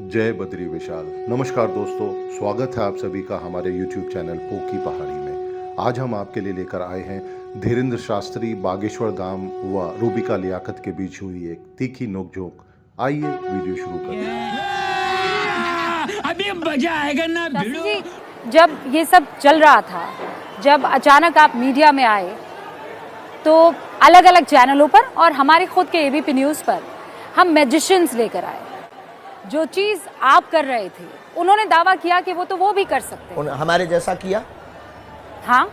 जय बद्री विशाल। नमस्कार दोस्तों, स्वागत है आप सभी का हमारे YouTube चैनल पोकी पहाड़ी में। आज हम आपके लिए लेकर आए हैं धीरेन्द्र शास्त्री, बागेश्वर धाम व रूबिका लियाकत के बीच हुई एक तीखी नोकझोंक। आइए वीडियो शुरू करते हैं। अभी मजा आएगा ना शास्त्री जी, जब ये सब चल रहा था, जब अचानक आप मीडिया में आए तो अलग अलग चैनलों पर और हमारे खुद के एबीपी न्यूज़ पर हम मैजिशियंस लेकर आए। जो चीज़ आप कर रहे थे, उन्होंने दावा किया कि वो भी कर सकते हैं। हमारे जैसा किया। हाँ,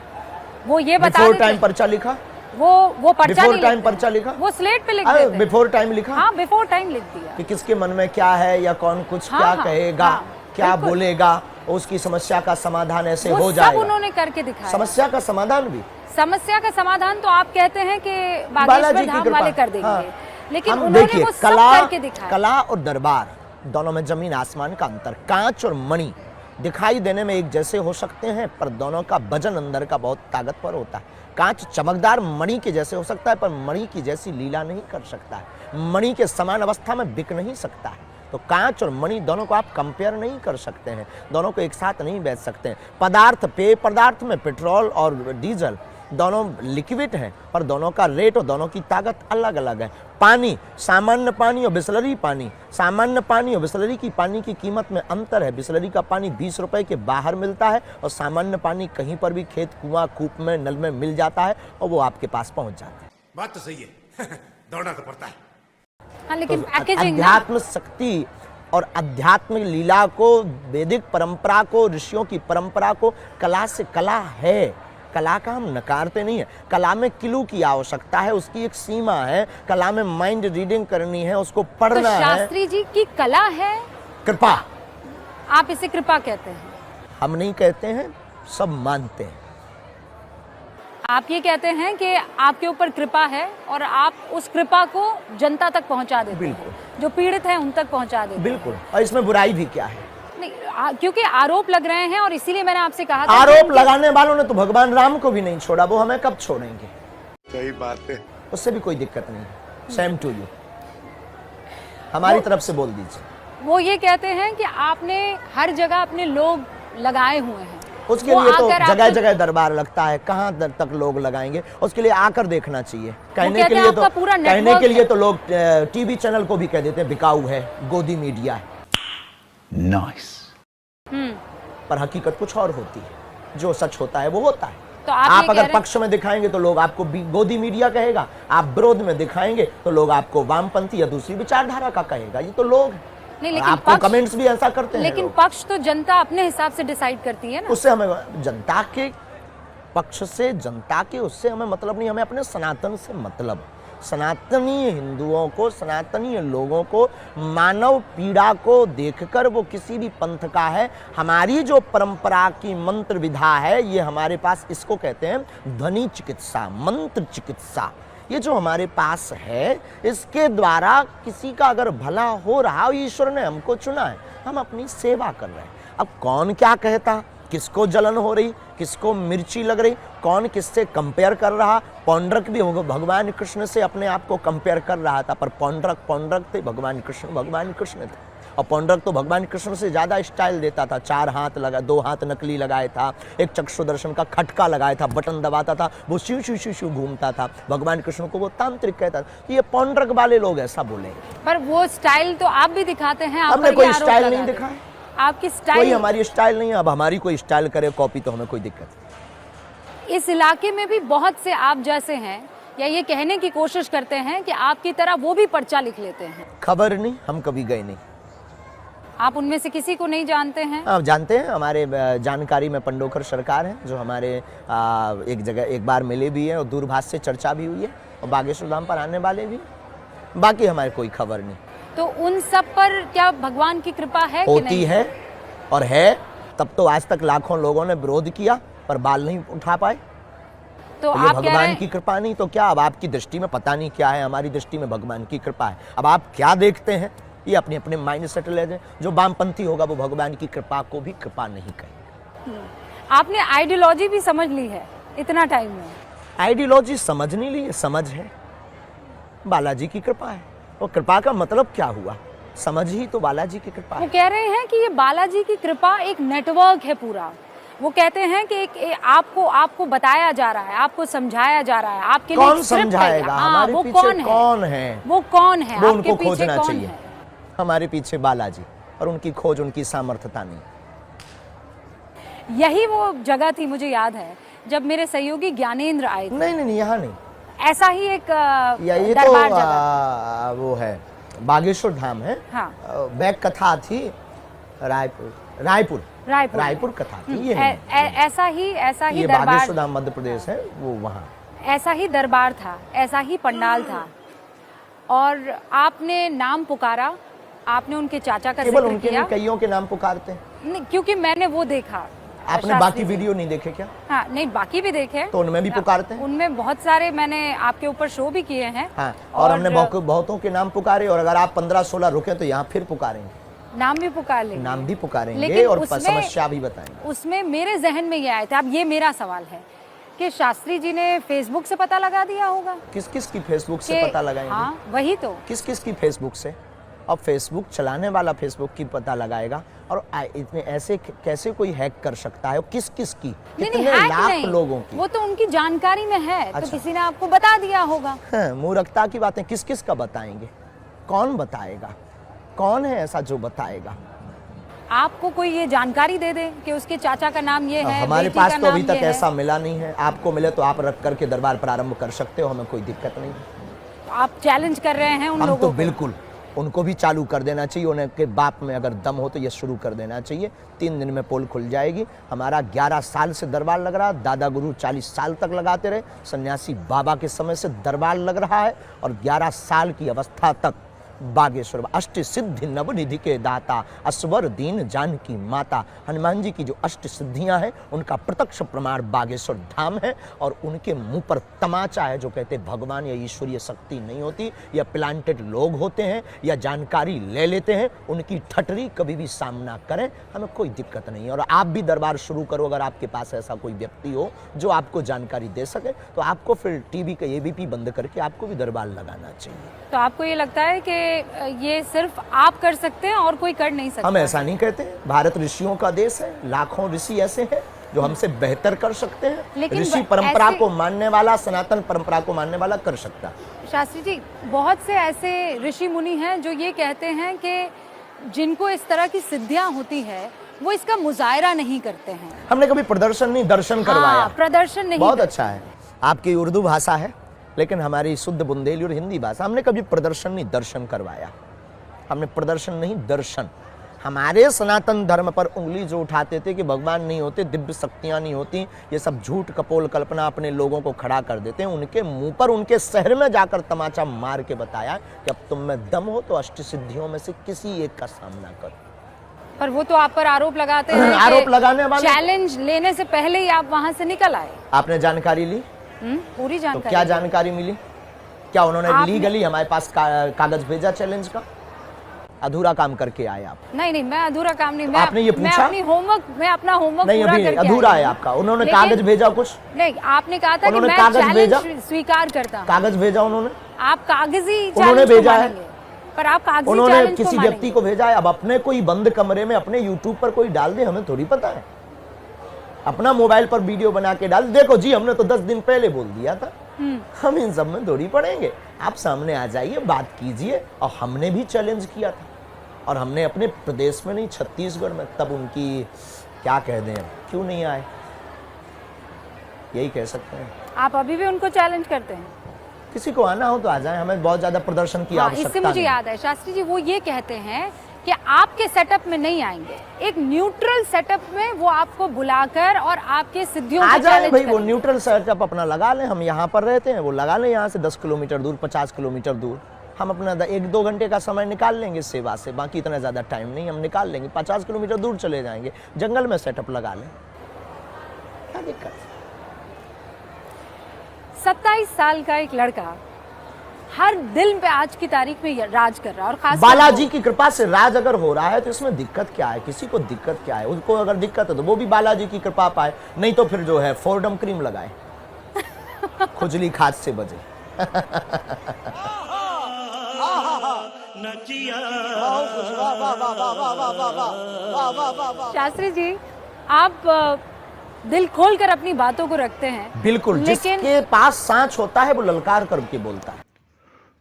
वो ये बता बिफोर देते टाइम पर्चा लिखा। वो पर्चा बिफोर नहीं टाइम लिखते। पर्चा लिखा। वो स्लेट पे लिख देते हैं। बिफोर टाइम लिखा। हाँ, बिफोर टाइम लिख दिया कि किसके मन में क्या है या कौन कुछ हाँ, क्या हाँ, कहेगा, हाँ, क्या बिल्कुल। बोलेगा, उसकी समस्या का समाधान ऐसे वो हो सब जाएगा। उन्होंने करके दिखाया। समस्या का समाधान भी। समस्या का समाधान तो आप कहते हैं कि बालाजी बागेश्वर की धाम कृपा। वाले कर देंगे, हाँ। लेकिन हम उन्होंने देखिए, वो सब करके दिखाया। कला और दरबार दोनों में जमीन आसमान का अंतर। कांच और मणि दिखाई देने में एक जैसे हो सकते हैं, पर दोनों का वजन अंदर का बहुत ताकतवर होता है। कांच चमकदार मणि के जैसे हो सकता है, पर मणि की जैसी लीला नहीं कर सकता है। मणि के समान अवस्था में बिक नहीं सकता है। तो कांच और मणि दोनों को आप कंपेयर नहीं कर सकते हैं, दोनों को एक साथ नहीं बेच सकते हैं। पदार्थ, पेय पदार्थ में पेट्रोल और डीजल दोनों लिक्विड हैं, पर दोनों का रेट और दोनों की ताकत अलग अलग है। पानी, सामान्य पानी और बिसलरी पानी, सामान्य पानी और बिसलरी की पानी की कीमत में अंतर है। बिसलरी का पानी 20 रुपए के बाहर मिलता है और सामान्य पानी कहीं पर भी खेत, कुआं, कूप में, नल में मिल जाता है और वो आपके पास पहुंच जाता है। बात तो सही है। दौड़ना तो पड़ता है। हाँ, लेकिन तो पैकेजिंग अध्यात्म शक्ति और अध्यात्मिक लीला को, वैदिक परंपरा को, ऋषियों की परंपरा को, कला से, कला है, कला का हम नकारते नहीं है। कला में किलू की आवश्यकता है, उसकी एक सीमा है। कला में माइंड रीडिंग करनी है, उसको तो पढ़ना है। शास्त्री जी की कला है, कृपा। आप इसे कृपा कहते हैं। हम नहीं कहते हैं, सब मानते हैं। आप ये कहते हैं कि आपके ऊपर कृपा है और आप उस कृपा को जनता तक पहुंचा देते हैं, बिल्कुल। जो पीड़ित हैं उन तक पहुंचा देते हैं। बिल्कुल। और इसमें बुराई भी क्या है? नहीं, क्योंकि आरोप लग रहे हैं और इसीलिए मैंने आपसे कहा था आरोप लगाने वालों ने तो भगवान राम को भी नहीं छोड़ा, वो हमें कब छोड़ेंगे? सही बात है। उससे भी कोई दिक्कत नहीं है। Same to you. हमारी तरफ से बोल दीजिए। वो ये कहते हैं कि आपने हर जगह अपने लोग लगाए हुए हैं। उसके वो लिए तो आकर जगह आपको- जगह दरबार लगता है, कहाँ तक लोग लगाएंगे? उसके लिए आकर देखना चाहिए। कहने कहते के हैं लिए तो आपका पूरा कहने नेटवर्क के लिए है। तो लोग टीवी चैनल को भी कह देते हैं बिकाऊ है, गोदी मीडिया है। पर हकीकत कुछ और होती है। जो सच होता है वो होता है। तो आप ये आप कह अगर रहे- पक्ष में दिखाएंगे तो लोग आपको गोदी मीडिया कहेगा, आप विरोध में दिखाएंगे तो लोग आपको वामपंथी या दूसरी विचारधारा का कहेगा। ये तो लोग हैं। नहीं, और लेकिन आपको पक्ष- कमेंट्स भी ऐसा करते हैं लेकिन लोग। पक्ष तो जनता अपने हिसाब से डिसाइड करती है ना। उससे हमें जनता के पक्ष से, जनता के उससे हमें मतलब नहीं। हमें अपने सनातन से मतलब। सनातनीय हिंदुओं को, सनातनीय लोगों को, मानव पीड़ा को देखकर वो किसी भी पंथ का है। हमारी जो परंपरा की मंत्र विधा है, ये हमारे पास इसको कहते हैं ध्वनि चिकित्सा, मंत्र चिकित्सा। ये जो हमारे पास है, इसके द्वारा किसी का अगर भला हो रहा, ईश्वर ने हमको चुना है, हम अपनी सेवा कर रहे हैं। अब कौन क्या कहता, किसको जलन हो रही, किसको मिर्ची लग रही, कौन किससे कंपेयर कर रहा। पौंड्रक भी भगवान कृष्ण से अपने आप को कंपेयर कर रहा था, पर पौंड्रक थे, भगवान कृष्ण थे। और पौंड्रक तो भगवान कृष्ण से ज्यादा स्टाइल देता था। 4 हाथ लगा, 2 हाथ नकली लगाया था, एक चक्षुदर्शन का खटका लगाया था, बटन दबाता था, वो शिव शिव शिव शिव घूमता था। भगवान कृष्ण को वो तांत्रिक कहता था। ये पौंड्रक वाले लोग ऐसा बोलेंगे। पर वो स्टाइल तो आप भी दिखाते हैं। आप हमने पर कोई ये आरोप स्टाइल लगा नहीं रहे दिखा हैं। है। आपकी कोई स्टाइल हमारी स्टाइल नहीं है। अब हमारी कोई स्टाइल करे कॉपी तो हमें कोई दिक्कत नहीं। इस इलाके में भी बहुत से आप जैसे हैं, या ये कहने की कोशिश करते हैं कि आपकी तरह वो भी पर्चा लिख लेते हैं। खबर नहीं, हम कभी गए नहीं। आप उनमें से किसी को नहीं जानते हैं? आप जानते हैं, हमारे जानकारी में पंडोकर सरकार है, जो हमारे एक जगह एक बार मिले भी हैं और दूरभाष से चर्चा भी हुई है, और बागेश्वर धाम पर आने वाले भी। बाकी हमारे कोई खबर नहीं। तो उन सब पर क्या भगवान की कृपा है कि होती नहीं? है और है। तब तो आज तक लाखों लोगों ने विरोध किया, पर बाल नहीं उठा पाए। तो तो ये आप कह रहे भगवान हैं की कृपा नहीं तो क्या? अब आपकी दृष्टि में पता नहीं क्या है, हमारी दृष्टि में भगवान की कृपा है। अब आप क्या देखते हैं, ये अपने अपने माइंड सेट ले जाए। जो वामपंथी होगा वो भगवान की कृपा को भी कृपा नहीं कहेगा। आपने आइडियोलॉजी भी समझ ली है इतना टाइम में? आइडियोलॉजी समझ नहीं ली, समझ है। बालाजी की कृपा है। और कृपा का मतलब क्या हुआ? समझ ही तो बालाजी की कृपा वो है। कह रहे हैं कि ये बालाजी की कृपा एक नेटवर्क है पूरा। वो कहते हैं कि आपको बताया जा रहा है, आपको समझाया जा रहा है, आपके लिए कौन एक स्क्रिप्ट है। समझाएगा? हाँ, हमारे वो पीछे कौन है? कौन है? वो कौन है? वो आपके उनको पीछे खोजना कौन चाहिए। है? हमारे पीछे बालाजी, और उनकी खोज उनकी सामर्थ्यता नहीं। यही वो जगह थी, मुझे याद है, जब मेरे सहयोगी ज्ञानेंद्र आए थे। नहीं, यहाँ नहीं। ऐसा ही एक ये तो दरबार जगह। वो है बागेश्वर धाम है। हाँ। बैक कथा थी रायपुर कथा थी। ये ऐसा ही ये दरबार, बागेश्वर धाम मध्य प्रदेश है, वो वहाँ ऐसा ही दरबार था, ऐसा ही पंडाल था। और आपने नाम पुकारा, आपने उनके चाचा का केवल जिक्र उनके किया। नहीं, कईयों के नाम पुकारते हैं। नहीं, क्योंकि मैंने वो देखा। आपने शास्त्री बाकी जी। वीडियो नहीं देखे क्या? हाँ, नहीं, बाकी भी देखे। तो उनमें भी पुकारते हैं? उनमें बहुत सारे मैंने आपके ऊपर शो भी किए हैं। हाँ, और हमने बहुतों के नाम पुकारे, और अगर आप 15-16 रुके तो यहाँ फिर पुकारेंगे, नाम भी पुकार लेंगे। नाम भी पुकारेंगे, लेकिन और उसमें- समस्या भी बताएंगे। उसमें मेरे जहन में ये आया था, अब ये मेरा सवाल है कि शास्त्री जी ने फेसबुक से पता लगा दिया होगा। किस किस की फेसबुक से कि- पता लगाएंगे? हाँ, वही तो। किस किस की फेसबुक से? अब फेसबुक चलाने वाला फेसबुक की पता लगाएगा, और इतने ऐसे कैसे कोई हैक कर सकता है? किस किस की? नहीं, कितने हैक लाख नहीं, लोगों की? वो तो उनकी जानकारी में है। तो अच्छा। किसी ने आपको बता दिया होगा। हाँ, मूर्खता की बातें किस किस का बताएंगे? कौन बताएगा? कौन है ऐसा जो बताएगा? आपको कोई ये जानकारी दे दे कि उसके चाचा का नाम ये है, हमारे बेटी पास का तो अभी नाम तक ये है। ऐसा मिला नहीं है। आपको मिले तो आप रख करके दरबार प्रारंभ कर सकते हो, हमें कोई दिक्कत नहीं है। आप चैलेंज कर रहे हैं उन हम लोगों तो को। बिल्कुल, उनको भी चालू कर देना चाहिए। उनके बाप में अगर दम हो तो ये शुरू कर देना चाहिए। 3 दिन में पोल खुल जाएगी। हमारा 11 साल से दरबार लग रहा, दादा गुरु 40 साल तक लगाते रहे, सन्यासी बाबा के समय से दरबार लग रहा है, और 11 साल की अवस्था तक बागेश्वर अष्ट सिद्धि नवनिधि के दाता, असवर दीन जानकी माता, हनुमान जी की जो अष्ट सिद्धियां हैं उनका प्रत्यक्ष प्रमाण बागेश्वर धाम है। और उनके मुंह पर तमाचा है जो कहते हैं भगवान या ईश्वरीय शक्ति नहीं होती, या प्लांटेड लोग होते हैं, या जानकारी ले लेते हैं। उनकी ठटरी कभी भी सामना करें, हमें कोई दिक्कत नहीं है। और आप भी दरबार शुरू करो, अगर आपके पास ऐसा कोई व्यक्ति हो जो आपको जानकारी दे सके, तो आपको फिर टीवी का एबीपी बंद करके आपको भी दरबार लगाना चाहिए। तो आपको ये लगता है कि ये सिर्फ आप कर सकते हैं और कोई कर नहीं सकता? हम ऐसा नहीं कहते। भारत ऋषियों का देश है, लाखों ऋषि ऐसे हैं जो हमसे बेहतर कर सकते हैं। लेकिन ऋषि परंपरा ऐसे- को मानने वाला, सनातन परंपरा को मानने वाला कर सकता है। शास्त्री जी, बहुत से ऐसे ऋषि मुनि हैं जो ये कहते हैं कि जिनको इस तरह की सिद्धियां होती है वो इसका मुजाहरा नहीं करते हैं। हमने कभी प्रदर्शन नहीं, दर्शन करवाया। हाँ, प्रदर्शन नहीं बहुत करते। अच्छा है। आपकी उर्दू भाषा है, लेकिन हमारी शुद्ध बुंदेली और हिंदी भाषा। हमने कभी प्रदर्शन नहीं, दर्शन करवाया। हमने प्रदर्शन नहीं, दर्शन। हमारे सनातन धर्म पर उंगली जो उठाते थे कि भगवान नहीं होते, दिव्य शक्तियां नहीं होती, ये सब झूठ कपोल कल्पना अपने लोगों को खड़ा कर देते हैं, उनके मुंह पर उनके शहर में जाकर तमाचा मार के बताया कि अब तुम में दम हो तो अष्ट सिद्धियों में से किसी एक का सामना करो। पर वो तो आप पर आरोप लगाते हैं। आरोप लगाने वाले- चैलेंज लेने से पहले ही आप वहां से निकल आए। आपने जानकारी ली? पूरी तो जानकारी। क्या जानकारी मिली? क्या उन्होंने आपने- लीगली हमारे पास कागज भेजा चैलेंज का? अधूरा काम करके आए आप? नहीं नहीं, मैं अधूरा काम नहीं। आपने ये मैं पूछा? अपना होमवर्क नहीं, पूरा अभी करके अधूरा आई है हूँ। आपका। उन्होंने लेकिन- कागज भेजा कुछ? नहीं, आपने कहा था कि उन्होंने मैं कागज भेजा? चैलेंज स्वीकार करता हूँ। कागज भेजा उन्होंने? आप कागजी उन्होंने चैलेंज को भेजा है? मानेंगे, पर आप कागजी उन्होंने चैलेंज को किसी मानेंगे। व्यक्ति को भेजा है। अब अपने कोई बंद कमरे में अपने यूट्यूब पर कोई डाल दे, हमें थोड़ी पता है। अपना मोबाइल पर वीडियो बना के डाल, देखो जी हमने तो 10 दिन पहले बोल दिया था। हम इन सब में थोड़ी पड़ेंगे। आप सामने आ जाइए, बात कीजिए। और हमने भी चैलेंज किया था, और हमने अपने प्रदेश में नहीं, छत्तीसगढ़ में, तब उनकी क्या कह दें, क्यों नहीं आए, यही कह सकते हैं। आप अभी भी उनको चैलेंज करते हैं? किसी को आना हो तो आ जाए, हमें बहुत ज्यादा प्रदर्शन की हाँ, आवश्यकता इससे मुझे नहीं। याद है शास्त्री जी, वो ये कहते हैं कि आपके सेटअप में नहीं आएंगे, एक न्यूट्रल सेटअप में वो आपको बुलाकर और आपके सिद्धियों आ को जाए चैलेंज भाई, वो करेंगे। न्यूट्रल सेटअप अपना लगा लें। हम यहाँ पर रहते हैं, वो लगा लें यहाँ से 10 किलोमीटर दूर, 50 किलोमीटर दूर। हम अपना 1-2 घंटे का समय निकाल लेंगे सेवा से, बाकी इतना ज़्यादा टाइम नहीं, हम निकाल लेंगे। 50 किलोमीटर दूर चले जाएंगे, जंगल में सेटअप लगा लें, क्या दिक्कत? 27 साल का एक लड़का हर दिल पे आज की तारीख में राज कर रहा है, और खास बालाजी की कृपा से राज अगर हो रहा है तो इसमें दिक्कत क्या है? किसी को दिक्कत क्या है? उसको अगर दिक्कत है तो वो भी बालाजी की कृपा पाए, नहीं तो फिर जो है फोर्डम क्रीम लगाए, खुजली खाज से बचे। शास्त्री जी, आप दिल खोल कर अपनी बातों को रखते हैं। बिल्कुल, लेकिन जिसके पास सांच होता है वो ललकार करके बोलता है।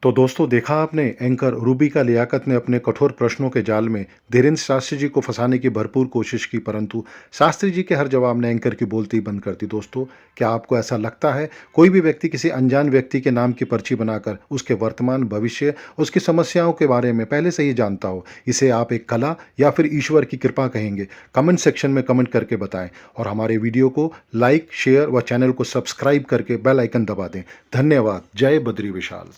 तो दोस्तों, देखा आपने, एंकर रूबिका लियाकत ने अपने कठोर प्रश्नों के जाल में धीरेन्द्र शास्त्री जी को फंसाने की भरपूर कोशिश की, परंतु शास्त्री जी के हर जवाब ने एंकर की बोलती बंद कर दी। दोस्तों, क्या आपको ऐसा लगता है कोई भी व्यक्ति किसी अनजान व्यक्ति के नाम की पर्ची बनाकर उसके वर्तमान, भविष्य, उसकी समस्याओं के बारे में पहले से ही जानता हो, इसे आप एक कला या फिर ईश्वर की कृपा कहेंगे? कमेंट सेक्शन में कमेंट करके बताएं और हमारे वीडियो को लाइक, शेयर व चैनल को सब्सक्राइब करके बेल आइकन दबा दें। धन्यवाद। जय बद्री विशाल।